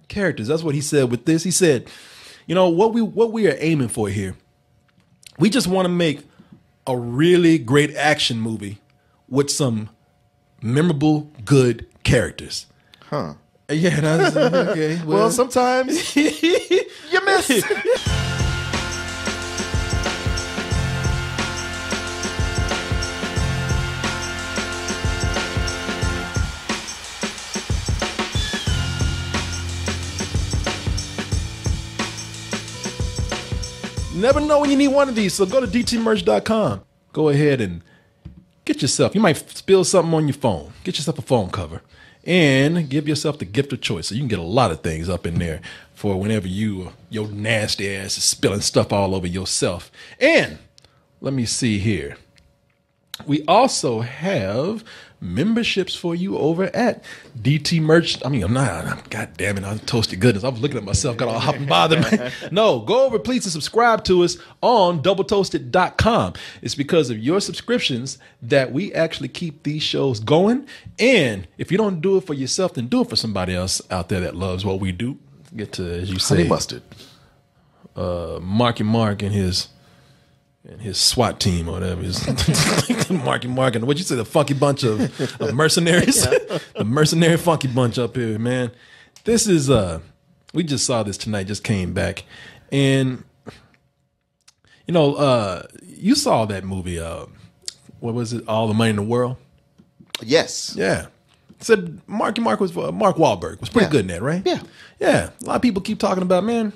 Characters. That's what he said with this. He said, you know, what we are aiming for here, we just want to make a really great action movie with some memorable, good characters. Huh. Yeah, that's okay. Well, sometimes you miss. Never know when you need one of these, so go to dtmerch.com. Go ahead and get yourself, you might spill something on your phone. Get yourself a phone cover and give yourself the gift of choice. So you can get a lot of things up in there for whenever your nasty ass is spilling stuff all over yourself. And let me see here. We also have memberships for you over at DT Merch. I mean, God damn it, I'm toasted goodness. I was looking at myself, got all hot and bothered, man. No, go over, please, and subscribe to us on doubletoasted.com. It's because of your subscriptions that we actually keep these shows going. And if you don't do it for yourself, then do it for somebody else out there that loves what we do. Get to, as you say, Honey mustard. Marky Mark and his SWAT team or whatever. Marky Mark and what you say, the funky bunch of mercenaries. The mercenary funky bunch up here, man. This is we just saw this tonight, just came back. And you know, you saw that movie, what was it, All the Money in the World? Yes. Yeah. Said Mark was Mark Wahlberg was pretty good in that, right? Yeah. Yeah. A lot of people keep talking about, man,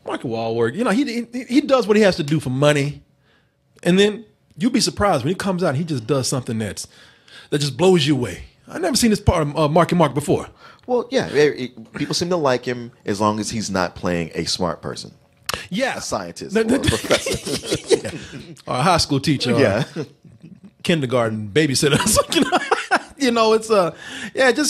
Mark Wahlberg, you know, he does what he has to do for money, and then you'll be surprised when he comes out and he just does something that just blows you away. I've never seen this part of Marky Mark before. Well, yeah, people seem to like him as long as he's not playing a smart person. Yeah, a scientist or a professor, yeah. Or a high school teacher, yeah, or kindergarten babysitter. You know, it's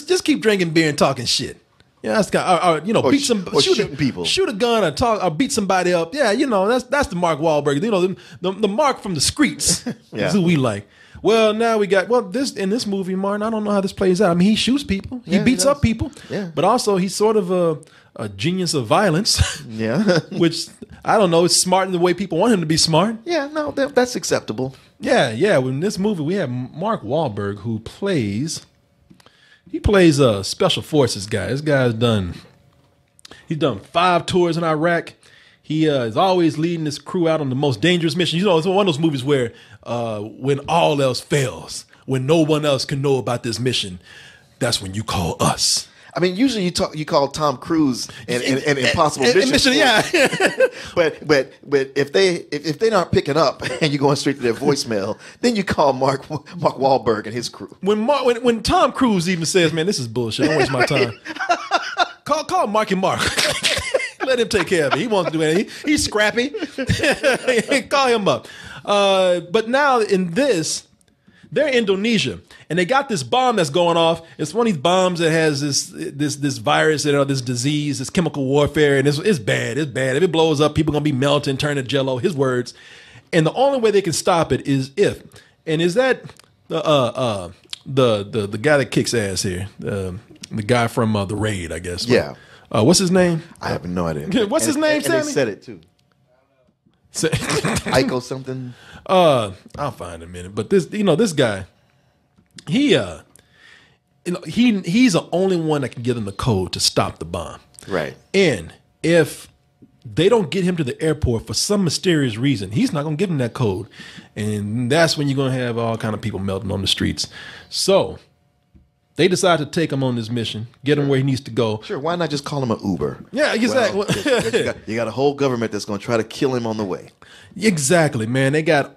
just keep drinking beer and talking shit. Yeah, that's got you know, or beat some, shooting people, shoot a gun, or beat somebody up. Yeah, you know, that's the Mark Wahlberg. You know, the Mark from the streets yeah. is who we like. Well, now we got in this movie, Martin. I don't know how this plays out. I mean, he shoots people, he beats up people, but also he's sort of a genius of violence. Yeah, which I don't know. It's smart in the way people want him to be smart. Yeah, no, that's acceptable. Yeah. In this movie, we have Mark Wahlberg who plays. He plays a special forces guy. This guy's he's done 5 tours in Iraq. He is always leading this crew out on the most dangerous mission. You know, it's one of those movies where when all else fails, when no one else can know about this mission, that's when you call us. I mean, usually you call Tom Cruise an impossible mission. Yeah. but if they're not picking up and you're going straight to their voicemail, then you call Mark Wahlberg and his crew. When Tom Cruise even says, "Man, this is bullshit. Don't waste my time." call Marky Mark. Let him take care of it. He wants to do anything. He's scrappy. Call him up. But now in this, they're in Indonesia, and they got this bomb that's going off. It's one of these bombs that has this virus, this disease, this chemical warfare, and it's bad. It's bad. If it blows up, people are gonna be melting, turn to jello. His words. And the only way they can stop it is is that the guy that kicks ass here, the guy from The Raid, I guess. Yeah. What's his name? I have no idea. What's his name, Sammy? And they said it too. Iko something. I'll find a minute. But this guy, he's the only one that can give them the code to stop the bomb. Right. And if they don't get him to the airport for some mysterious reason, he's not going to give them that code. And that's when you're going to have all kind of people melting on the streets. So they decide to take him on this mission, get him where he needs to go. Sure, why not just call him an Uber? Yeah, exactly. Well, you got a whole government that's going to try to kill him on the way. Exactly, man. They got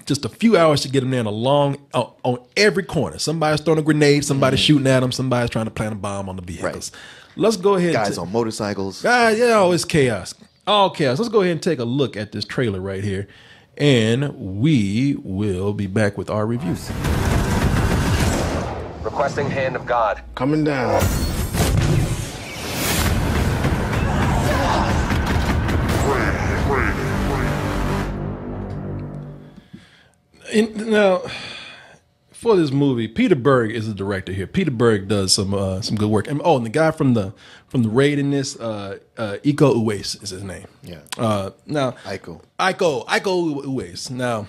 just a few hours to get him there on every corner. Somebody's throwing a grenade, somebody's shooting at him, somebody's trying to plant a bomb on the vehicles. Right. Let's go ahead. Guys on motorcycles. Yeah, it's chaos. All chaos. Let's go ahead and take a look at this trailer right here, and we will be back with our review. Requesting hand of God. Coming down. Now, for this movie, Peter Berg is the director here. Peter Berg does some good work. And the guy from the raid in this, Iko Uwais is his name. Yeah. Now Iko Uwais. Now,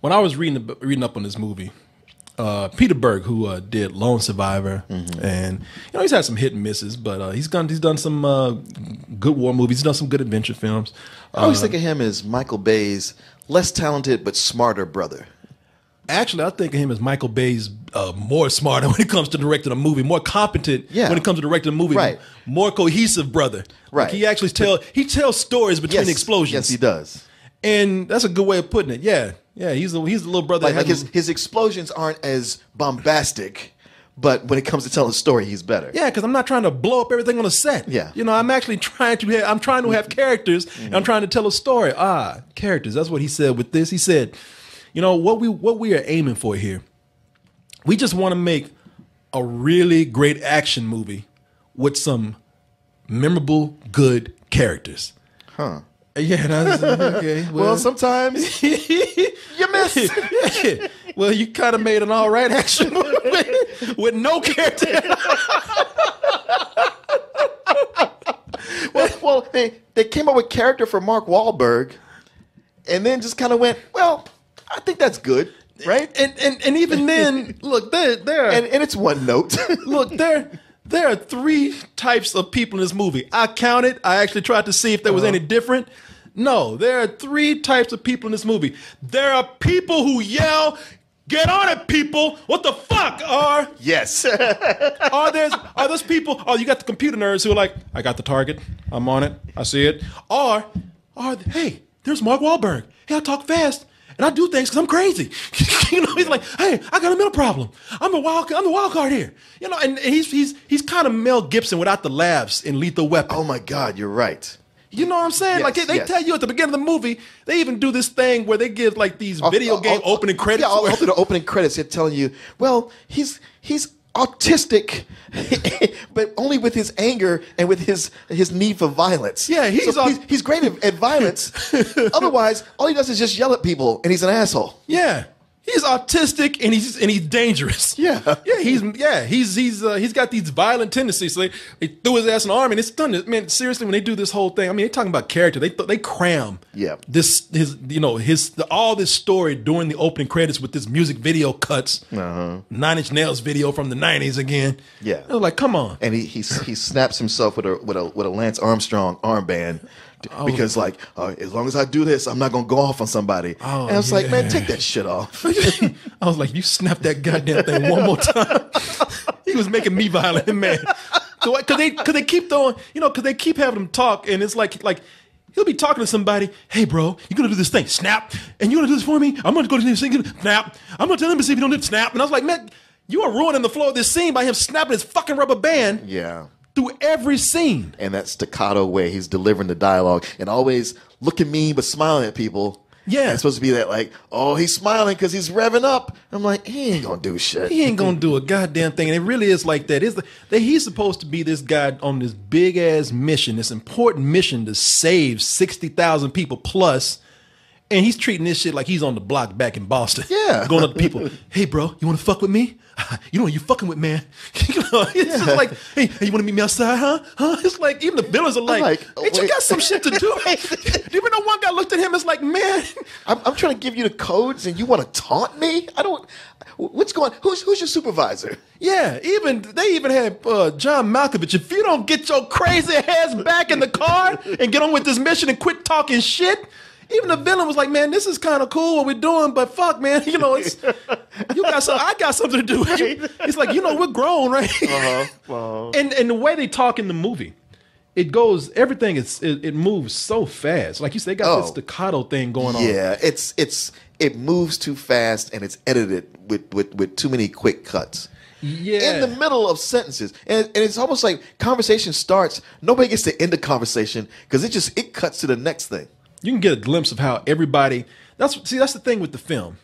when I was reading up on this movie, Peter Berg, who did Lone Survivor, and he's had some hit and misses, but he's done some good war movies. He's done some good adventure films. I always think of him as Michael Bay's less talented but smarter brother. Actually, I think of him as Michael Bay's more smarter when it comes to directing a movie, more competent when it comes to directing a movie, more cohesive brother. Right. Like he actually tells stories between explosions. Yes, he does. And that's a good way of putting it. Yeah. Yeah, he's the little brother. Like his explosions aren't as bombastic, but when it comes to telling a story, he's better. Yeah, because I'm not trying to blow up everything on a set. Yeah. I'm actually trying to have characters, and I'm trying to tell a story. Characters. That's what he said with this. He said, what we are aiming for here, we just want to make a really great action movie with some memorable, good characters. Huh. Yeah, that's okay. Well, sometimes you miss. Yeah. Well, you kind of made an all right action movie with no character. well, they came up with character for Mark Wahlberg, and then just kind of went, well, I think that's good, right? And even then, look, there and it's one note. Look, there are 3 types of people in this movie. I counted. I actually tried to see if there was any different. No, there are 3 types of people in this movie. There are people who yell, "Get on it, people! What the fuck?" Or yes, are those people? Oh, you got the computer nerds who are like, "I got the target. I'm on it. I see it." Or hey, there's Mark Wahlberg. Hey, I talk fast. And I do things because I'm crazy. He's like, hey, I got a mental problem. I'm the wild card here. And he's kind of Mel Gibson without the laughs in Lethal Weapon. Oh my God, you're right. You know what I'm saying? Yes, they tell you at the beginning of the movie, they even do this thing where they give like these video game opening credits. Yeah, all through the opening credits, they're telling you, well, he's autistic, but only with his anger and with his need for violence. Yeah, he's great at violence. Otherwise, all he does is just yell at people, and he's an asshole. Yeah. He's autistic and he's dangerous. Yeah, he's got these violent tendencies. So they threw his ass in the army, and it's done. Man, seriously, when they do this whole thing, I mean, they're talking about character. They cram all this story during the opening credits with this music video cuts. 9 Inch Nails video from the '90s again. Yeah, I was like, come on. And he snaps himself with a Lance Armstrong armband. Because as long as I do this, I'm not gonna go off on somebody. And I was like, man, take that shit off. I was like, you snap that goddamn thing one more time. He was making me violent, man. So because they keep throwing, because they keep having him talk, and it's like he'll be talking to somebody. Hey, bro, you're gonna do this thing, snap, and you gonna do this for me. I'm gonna go to this thing, snap. I'm gonna tell him to see if you don't do snap. And I was like, man, you are ruining the flow of this scene by him snapping his fucking rubber band. Yeah. Through every scene. And that staccato way he's delivering the dialogue and always looking mean but smiling at people. Yeah. And it's supposed to be that he's smiling because he's revving up. I'm like, he ain't going to do shit. He ain't going to do a goddamn thing. And it really is like that. He's supposed to be this guy on this big-ass mission, this important mission to save 60,000 people plus. And he's treating this shit like he's on the block back in Boston. Yeah. Going up to people, hey, bro, you want to fuck with me? You know what you fucking with, man. It's just like, hey, you want to meet me outside, huh? It's like, even the villains are like, ain't you got some shit to do? Do you even know one guy looked at him and was like, man. I'm trying to give you the codes and you want to taunt me? What's going on? Who's your supervisor? Yeah, they even had John Malkovich. If you don't get your crazy ass back in the car and get on with this mission and quit talking shit, even the villain was like, man, this is kind of cool what we're doing, but fuck, man, I got something to do. It's like, we're grown, right? And the way they talk in the movie, it moves so fast. Like you said, they got this staccato thing going on. Yeah, it moves too fast and it's edited with too many quick cuts. Yeah. In the middle of sentences. And it's almost like conversation starts, nobody gets to end the conversation because it cuts to the next thing. You can get a glimpse of how everybody. That's the thing with the film.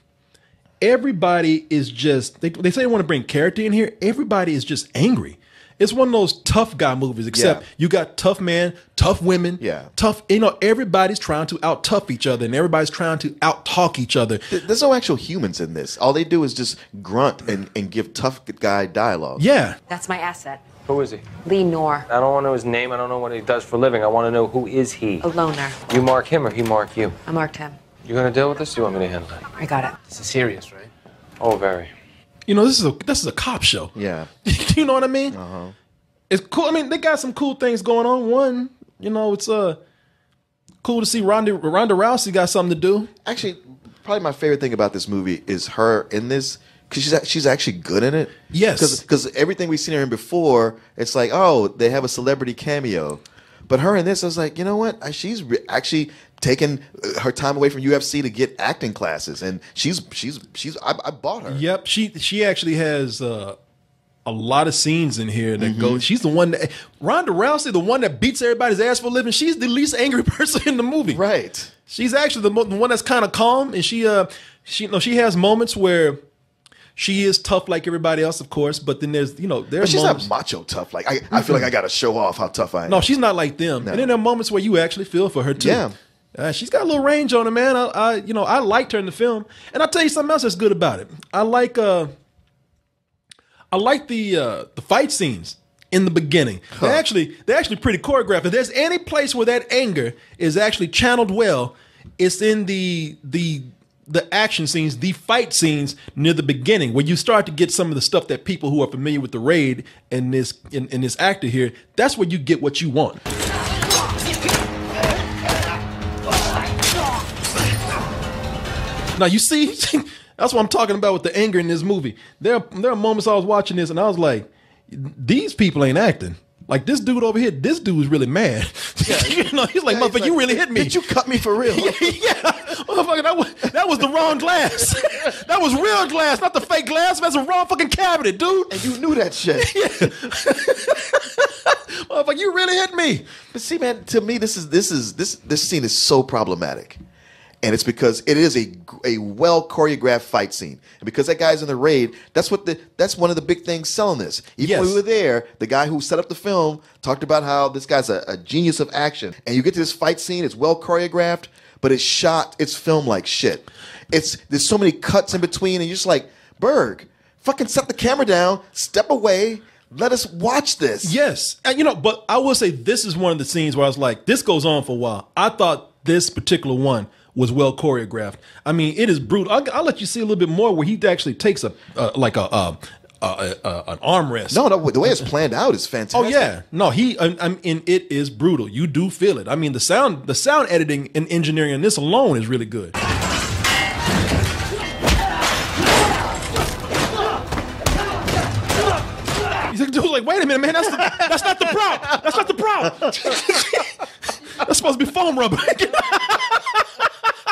Everybody is just. They say they want to bring character in here. Everybody is just angry. it's one of those tough guy movies, except you got tough men, tough women, tough, everybody's trying to out tough each other and everybody's trying to out talk each other. There's no actual humans in this. All they do is just grunt and give tough guy dialogue. Yeah. That's my asset. Who is he? Lee Noor. I don't want to know his name. I don't know what he does for a living. I want to know who is he. A loner. You mark him or he mark you? I marked him. You going to deal with this? Or you want me to handle it? I got it. This is serious, right? Oh, very. This is a cop show. Yeah. You know what I mean? It's cool. I mean, they got some cool things going on. One, it's cool to see Ronda Rousey got something to do. Actually, probably my favorite thing about this movie is her in this, because she's actually good in it. Yes. Because everything we've seen her in before, it's like, oh, they have a celebrity cameo. But her in this, I was like, you know what? She's actually taken her time away from UFC to get acting classes, and I bought her. Yep, she actually has a lot of scenes in here that go. She's the one that Ronda Rousey, the one that beats everybody's ass for a living. She's the least angry person in the movie. Right. She's actually the one that's kind of calm, and she has moments where she is tough like everybody else, of course, but then there's But she's moments, not macho tough. Like I feel like I got to show off how tough I am. No, she's not like them. No. And then there are moments where you actually feel for her too. Yeah. She's got a little range on her, man. I liked her in the film, and I'll tell you something else that's good about it. I like the fight scenes in the beginning. They're actually pretty choreographed. If there's any place where that anger is actually channeled well, it's in the action scenes, the fight scenes near the beginning, where you start to get some of the stuff that people who are familiar with the Raid and this actor here, that's where you get what you want. Now you see, that's what I'm talking about with the anger in this movie. There are moments I was watching this and I was like, these people ain't acting. Like this dude over here, this dude is really mad. Yeah. He's like, motherfucker, you really hit me. Did you cut me for real? Motherfucker, that was the wrong glass. That was real glass, not the fake glass. That's a wrong fucking cabinet, dude. And you knew that shit. Yeah. Motherfucker, you really hit me. But see, man, to me, this scene is so problematic. And it's because it is a well choreographed fight scene, and because that guy's in the Raid, that's one of the big things selling this. Even when we were there, the guy who set up the film talked about how this guy's a genius of action. And you get to this fight scene, it's well choreographed, but it's filmed like shit. There's so many cuts in between, and you're just like, Berg, fucking set the camera down, step away. Let us watch this. Yes. And, but I will say this is one of the scenes where I was like, this goes on for a while. I thought this particular one was well choreographed. I mean, it is brutal. I'll let you see a little bit more where he actually takes an armrest. No, the way it's planned out is fantastic. Oh yeah, no, it is brutal. You do feel it. I mean, the sound editing and engineering in this alone is really good. Dude's like, wait a minute, man, that's not the prop. That's not the prop. That's supposed to be foam rubber.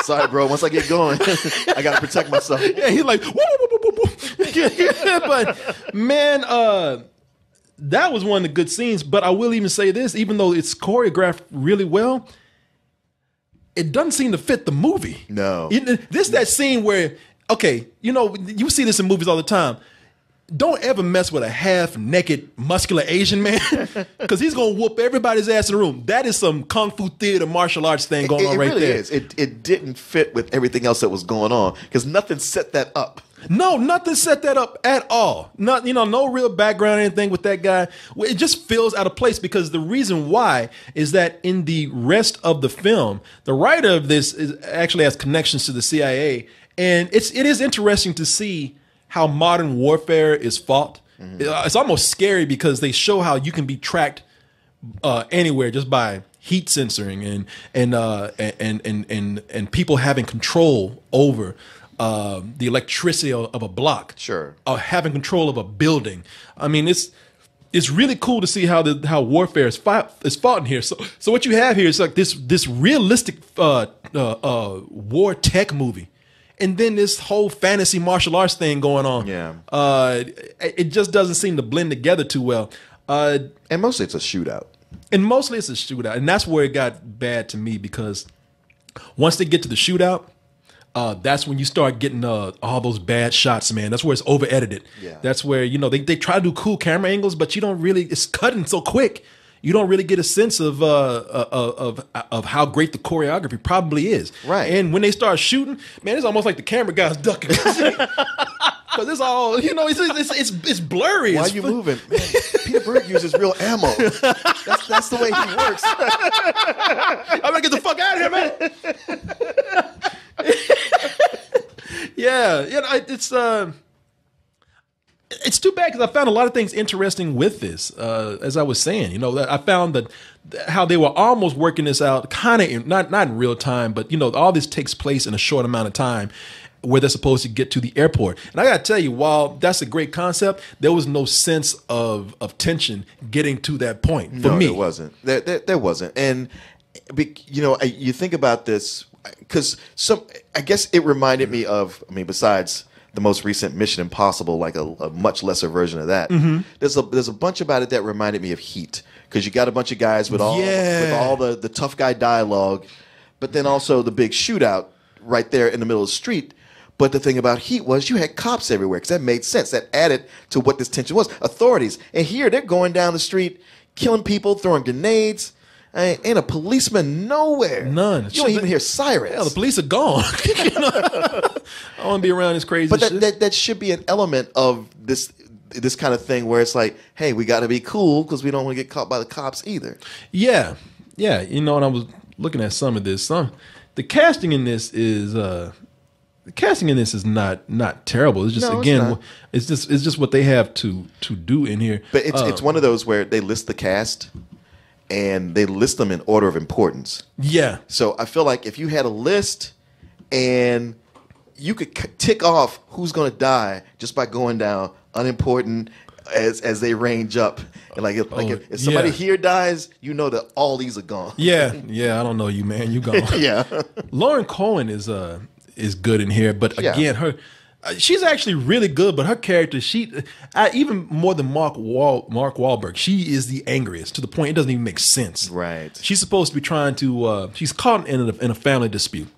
Sorry, bro. Once I get going, I gotta protect myself. Yeah, he's like, woo, woo, woo, woo, woo. Yeah, but man, that was one of the good scenes. But I will even say this: even though it's choreographed really well, it doesn't seem to fit the movie. No, that scene where, okay, you see this in movies all the time. Don't ever mess with a half-naked, muscular Asian man, because he's gonna whoop everybody's ass in the room. That is some kung fu theater martial arts thing going on right there. It really is. It didn't fit with everything else that was going on because nothing set that up. No, nothing set that up at all. Not, no real background or anything with that guy. It just feels out of place because the reason why is that in the rest of the film, the writer of this actually has connections to the CIA, and it is interesting to see how modern warfare is fought. Mm-hmm. It's almost scary because they show how you can be tracked anywhere just by heat censoring and people having control over the electricity of a block. Sure. Having control of a building. I mean, it's really cool to see how warfare is fought in here. So what you have here is like this realistic war tech movie. And then this whole fantasy martial arts thing going on. Yeah. It just doesn't seem to blend together too well. And mostly it's a shootout. And that's where it got bad to me because once they get to the shootout, That's when you start getting all those bad shots, man. That's where it's over edited. Yeah. That's where, you know, they try to do cool camera angles, but you don't really, it's cutting so quick. You don't really get a sense of how great the choreography probably is. Right. And when they start shooting, man, it's almost like the camera guy's ducking. Because it's all, you know, it's blurry. Why are you moving? Man, Peter Berg uses real ammo. That's the way he works. I'm gonna get the fuck out of here, man. Yeah, you know, it's too bad because I found a lot of things interesting with this. As I was saying, you know, I found that how they were almost working this out, kind of not in real time, but you know, all this takes place in a short amount of time, where they're supposed to get to the airport. And I got to tell you, while that's a great concept, there was no sense of tension getting to that point for me. There wasn't. There wasn't. And, you know, you think about this, because I guess it reminded me of, I mean, besides the most recent Mission Impossible, like a much lesser version of that, there's a bunch about it that reminded me of Heat, because you got a bunch of guys with all the tough guy dialogue, but then also the big shootout right there in the middle of the street. But the thing about Heat was you had cops everywhere, because that made sense. That added to what this tension was. Authorities. And here they're going down the street, killing people, throwing grenades. Ain't a policeman nowhere. None. You don't even hear sirens. Hell, the police are gone. You know? I don't want to be around this crazy But shit. that should be an element of this kind of thing where it's like, hey, we got to be cool because we don't want to get caught by the cops either. Yeah. Yeah. You know, and I was looking at some of this. The casting in this is... The casting in this is not terrible. It's just it's just what they have to do in here. But it's one of those where they list the cast and they list them in order of importance. Yeah. So I feel like if you had a list and you could tick off who's going to die just by going down unimportant as they range up. And if somebody here dies, you know that all these are gone. Yeah. Yeah. I don't know you, man. You gone. Yeah. Lauren Cohan is good in here, but again, she's actually really good. But her character, even more than Mark Wahlberg, she is the angriest to the point it doesn't even make sense. Right. She's supposed to be trying to. She's caught in a family dispute,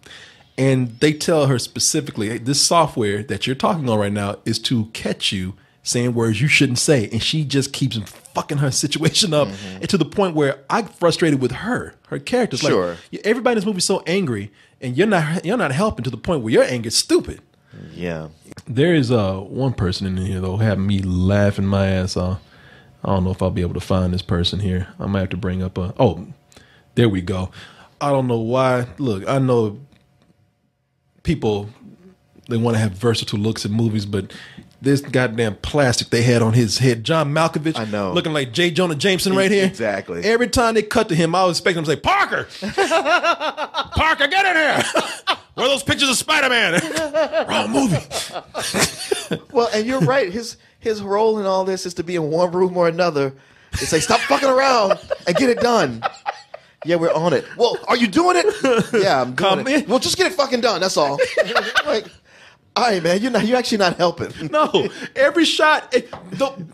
and they tell her specifically, hey, this software that you're talking on right now is to catch you saying words you shouldn't say, and she just keeps fucking her situation up, and to the point where I'm frustrated with her character's sure. Like, everybody in this movie is so angry. And you're not helping to the point where your anger is stupid. Yeah. There is one person in here though having me laughing my ass off. I don't know if I'll be able to find this person here. I might have to bring up there we go. I don't know why. Look, I know people, they want to have versatile looks in movies, but this goddamn plastic they had on his head, John Malkovich, I know, looking like J. Jonah Jameson right here. Exactly. Every time they cut to him, I was expecting him to say, "Parker, Parker, get in here! Where are those pictures of Spider-Man?" Wrong movie. Well, and you're right. His role in all this is to be in one room or another. It's like, stop fucking around and get it done. Yeah, we're on it. Well, are you doing it? Yeah, I'm doing it. Well, just get it fucking done. That's all. Like, all right, man, you're actually not helping. No, every shot,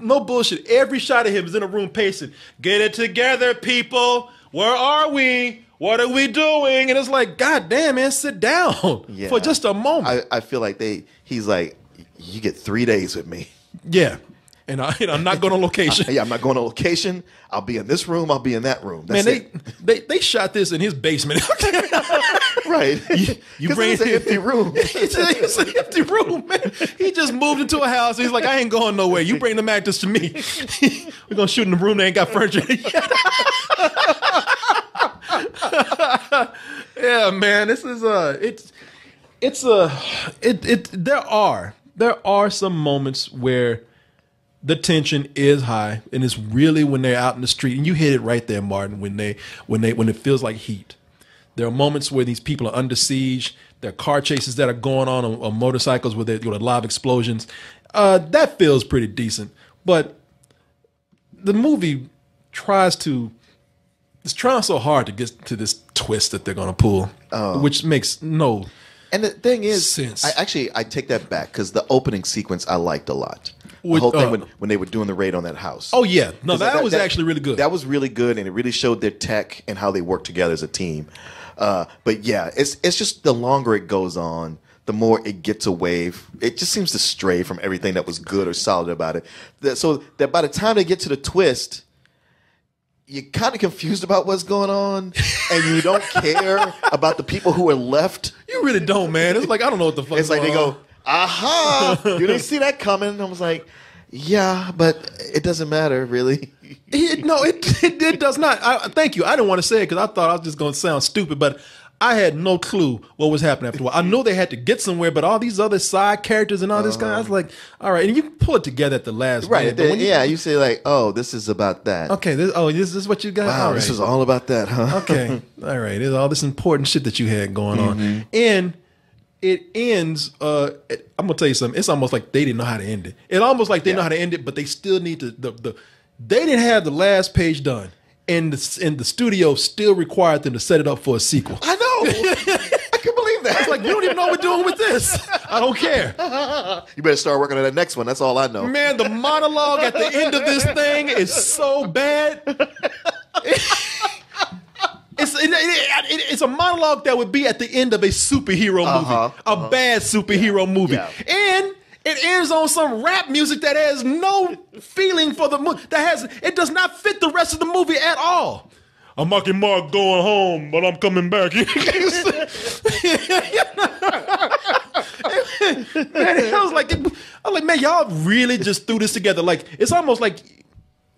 no bullshit. Every shot of him is in a room pacing. Get it together, people. Where are we? What are we doing? And it's like, God damn, man, sit down for just a moment. I feel like he's like, you get 3 days with me. Yeah. And I'm not going on location. I'm not going on location. I'll be in this room. I'll be in that room. That's they shot this in his basement. Right. You bring it's an empty room. It's an empty room, man. He just moved into a house. He's like, I ain't going nowhere. You bring them actors to me. We're going to shoot in the room. They ain't got furniture. Yeah, man. This is there are some moments where the tension is high, and it's really when they're out in the street. And you hit it right there, Martin. When it feels like heat, there are moments where these people are under siege. There are car chases that are going on motorcycles with live explosions. That feels pretty decent, but the movie it's trying so hard to get to this twist that they're going to pull, which makes no. And the thing is, sense. I take that back, because the opening sequence I liked a lot. The whole thing when they were doing the raid on that house. Oh yeah, no, that was actually really good. That was really good, and it really showed their tech and how they work together as a team. But yeah, it's just the longer it goes on, the more it gets away. It just seems to stray from everything that was good or solid about it. So that by the time they get to the twist, you're kind of confused about what's going on, and you don't care about the people who are left. You really don't, man. It's like, I don't know what the fuck. It's like they go, aha, you didn't see that coming. I was like, yeah, but it doesn't matter, really. It does not. Thank you. I didn't want to say it because I thought I was just going to sound stupid, but I had no clue what was happening after a while. I know they had to get somewhere, but all these other side characters and all this kind, I was like, all right. And you pull it together at the last right. minute. You say like, oh, this is about that. Okay. This is what you got. Wow, this is all about that, huh? Okay. All right. There's all this important shit that you had going on. And it ends, I'm going to tell you something. It's almost like they didn't know how to end it. It's almost like they know how to end it, but they still need to, they didn't have the last page done. And the studio still required them to set it up for a sequel. I know. I can believe that. It's like, you don't even know what we're doing with this. I don't care. You better start working on that next one. That's all I know. Man, the monologue at the end of this thing is so bad. It's a monologue that would be at the end of a superhero movie. A bad superhero movie. Yeah. And it ends on some rap music that has no feeling for the movie. It does not fit the rest of the movie at all. I'm Marky Mark going home, but I'm coming back. Man, I was like, man, y'all really just threw this together. Like, it's almost like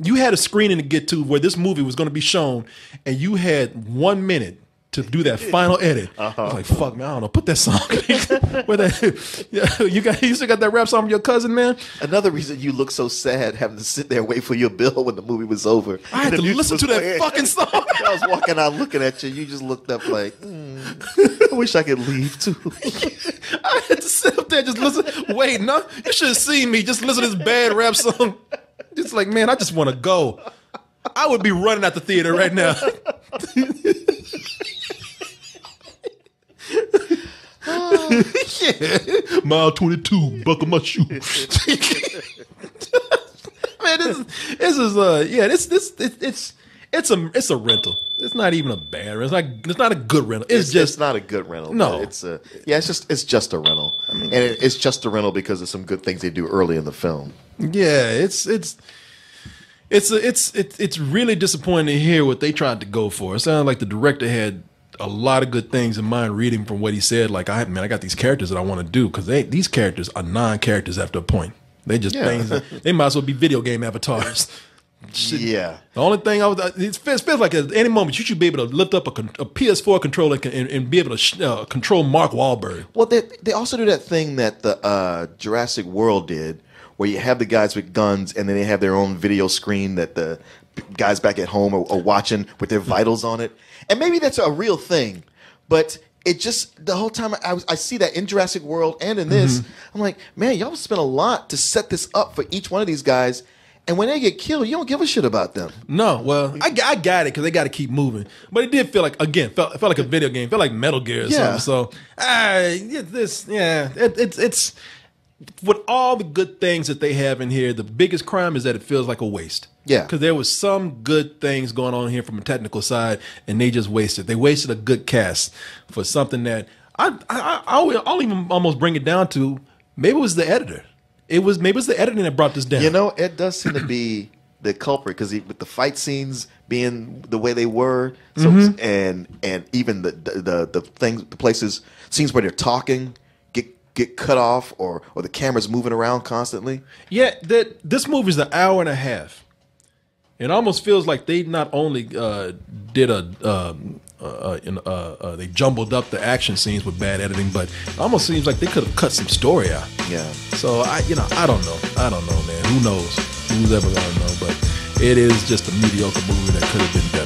you had a screening to get to where this movie was going to be shown, and you had 1 minute to do that final edit. I was like, fuck, man, I don't know. Put that song. You still got that rap song with your cousin, man? Another reason you look so sad having to sit there and wait for your bill when the movie was over. I had to listen to that fucking song. I was walking out looking at you. You just looked up like, I wish I could leave too. I had to sit up there and just listen. Wait, no, you should have seen me just listen to this bad rap song. Just like, man, I just want to go. I would be running out the theater right now. Yeah. Mile 22, buckle my shoe. Man, it's a rental. It's not even a bad rental. It's not a good rental. It's not a good rental. No, it's just a rental. I mean, and it's just a rental because of some good things they do early in the film. Yeah, it's really disappointing to hear what they tried to go for. It sounded like the director had a lot of good things in mind reading from what he said. Like, I got these characters that I want to do because these characters are non-characters after a point. They just things. They might as well be video game avatars. Shit. Yeah. The only thing it feels like at any moment you should be able to lift up a PS4 controller and be able to control Mark Whalberg. Well, they also do that thing that the Jurassic World did, where you have the guys with guns and then they have their own video screen that the guys back at home are watching with their vitals on it. And maybe that's a real thing, but it just, the whole time I see that in Jurassic World and in this, I'm like, man, y'all spent a lot to set this up for each one of these guys. And when they get killed, you don't give a shit about them. No, well, I got it because they got to keep moving. But it did feel like, again, felt like a video game. Felt like Metal Gear or something. So, it's with all the good things that they have in here, the biggest crime is that it feels like a waste. Yeah. Because there was some good things going on here from a technical side, and they just wasted. They wasted a good cast for something that I'll even almost bring it down to maybe it was the editor. Maybe it was the editing that brought this down. You know, it does seem to be the culprit because with the fight scenes being the way they were, and even the scenes where they're talking get cut off or the camera's moving around constantly. Yeah, this movie's an hour and a half. It almost feels like they not only they jumbled up the action scenes with bad editing, but it almost seems like they could have cut some story out. Yeah. So I don't know, man. Who knows? Who's ever gonna know? But it is just a mediocre movie that could have been better.